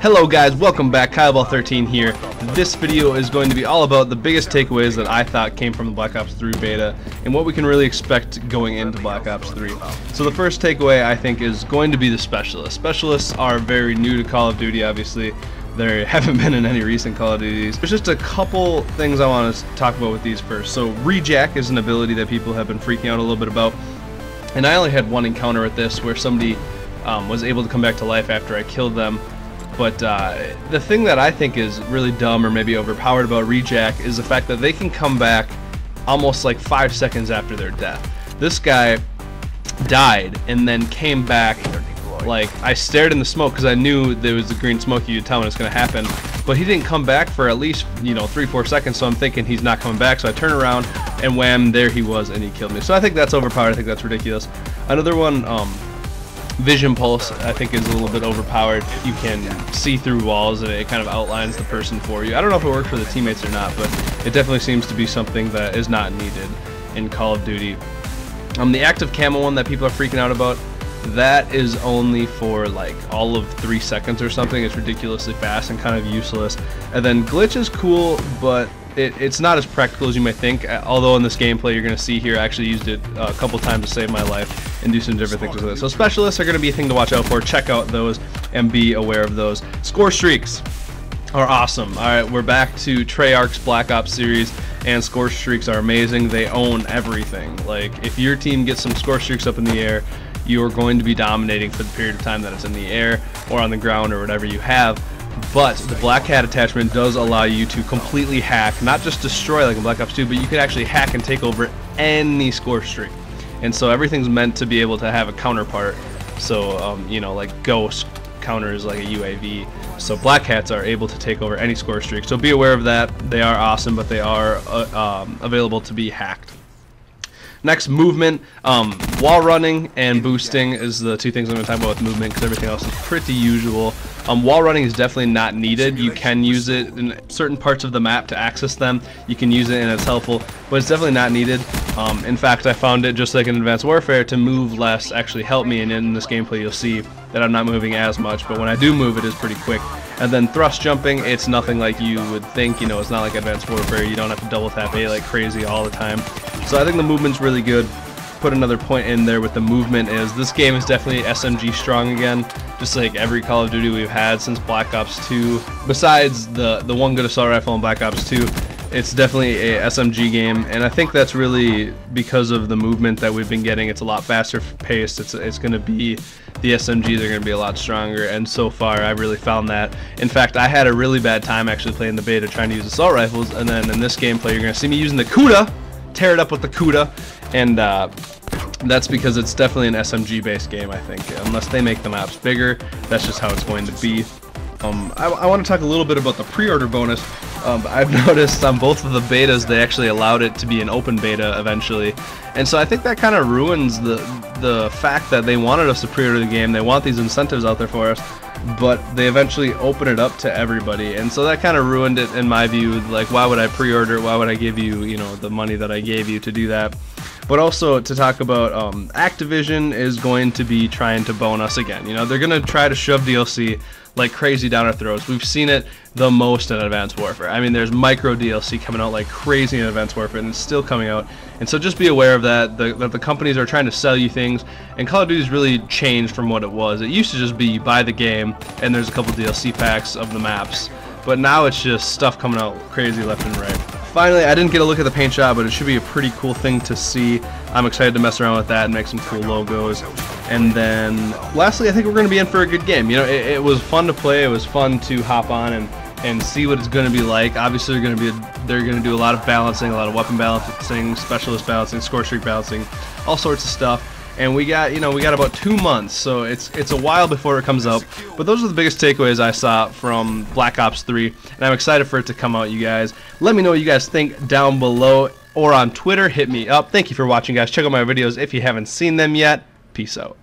Hello guys, welcome back. KyleBall13 here. This video is going to be all about the biggest takeaways that I thought came from the Black Ops 3 beta and what we can really expect going into Black Ops 3. So the first takeaway I think is going to be the specialists. Specialists are very new to Call of Duty, obviously. There haven't been in any recent Call of Duties. There's just a couple things I want to talk about with these first. So rejack is an ability that people have been freaking out a little bit about. And I only had one encounter with this where somebody was able to come back to life after I killed them. But the thing that I think is really dumb or maybe overpowered about rejack is the fact that they can come back almost like 5 seconds after their death. This guy died and then came back. Like, I stared in the smoke because I knew there was the green smoke. You could tell when it's going to happen. But he didn't come back for at least, 3-4 seconds, so I'm thinking he's not coming back. So I turn around and wham, there he was, and he killed me. So I think that's overpowered. I think that's ridiculous. Another one, Vision Pulse, I think is a little bit overpowered. You can see through walls and it kind of outlines the person for you. I don't know if it works for the teammates or not, but it definitely seems to be something that is not needed in Call of Duty. The active camo one that people are freaking out about, that is only for like all of 3 seconds or something. It's ridiculously fast and kind of useless. And then glitch is cool, but it's not as practical as you might think. Although in this gameplay you're going to see here, I actually used it a couple times to save my life and do some different things with it. So specialists are going to be a thing to watch out for. Check out those and be aware of those. Score streaks are awesome. Alright, we're back to Treyarch's Black Ops series, and score streaks are amazing. They own everything. Like, if your team gets some score streaks up in the air, you're going to be dominating for the period of time that it's in the air or on the ground or whatever you have. But the Black Hat attachment does allow you to completely hack, not just destroy like in Black Ops 2, but you can actually hack and take over any score streak. And so everything's meant to be able to have a counterpart. So, like Ghost counters like a UAV. So Black Hats are able to take over any score streak. So be aware of that. They are awesome, but they are available to be hacked. Next, movement. Wall running and boosting is the two things I'm going to talk about with movement, because everything else is pretty usual. Wall running is definitely not needed. You can use it in certain parts of the map to access them. You can use it and it's helpful, but it's definitely not needed. In fact, I found it, just like in Advanced Warfare, to move less actually helped me, and in this gameplay you'll see that I'm not moving as much, but when I do move it is pretty quick. And then thrust jumping, it's nothing like you would think. It's not like Advanced Warfare. You don't have to double tap A like crazy all the time. So I think the movement's really good. Put another point in there with the movement is this game is definitely SMG strong again, just like every Call of Duty we've had since Black Ops 2. Besides the one good assault rifle in Black Ops 2, it's definitely a SMG game, and I think that's really because of the movement that we've been getting. It's a lot faster paced. It's going to be the SMGs are going to be a lot stronger, and so far I've really found that. In fact, I had a really bad time actually playing the beta trying to use assault rifles, and then in this gameplay you're going to see me using the Kuda, tear it up with the Kuda, and that's because it's definitely an SMG based game, I think. Unless they make the maps bigger, that's just how it's going to be. I want to talk a little bit about the pre-order bonus. I've noticed on both of the betas they actually allowed it to be an open beta eventually, and so I think that kind of ruins the fact that they wanted us to pre-order the game. They want these incentives out there for us, but they eventually open it up to everybody, and so that kind of ruined it in my view. Like, why would I pre-order? Why would I give you, the money that I gave you to do that? But also to talk about Activision is going to be trying to bone us again. They're going to try to shove DLC like crazy down our throats. We've seen it the most in Advanced Warfare. I mean, there's micro DLC coming out like crazy in Advanced Warfare, and it's still coming out. And so just be aware of that, that the companies are trying to sell you things, and Call of Duty's really changed from what it was. It used to just be you buy the game, and there's a couple DLC packs of the maps. But now it's just stuff coming out crazy left and right. Finally, I didn't get a look at the paint job, but it should be a pretty cool thing to see. I'm excited to mess around with that and make some cool logos. And then, lastly, I think we're going to be in for a good game. It was fun to play. It was fun to hop on and see what it's going to be like. Obviously, they're going to do a lot of balancing, a lot of weapon balancing, specialist balancing, score streak balancing, all sorts of stuff. And we got about 2 months, so it's a while before it comes out. But those are the biggest takeaways I saw from Black Ops 3, and I'm excited for it to come out, you guys. Let me know what you guys think down below or on Twitter. Hit me up. Thank you for watching, guys. Check out my videos if you haven't seen them yet. Peace out.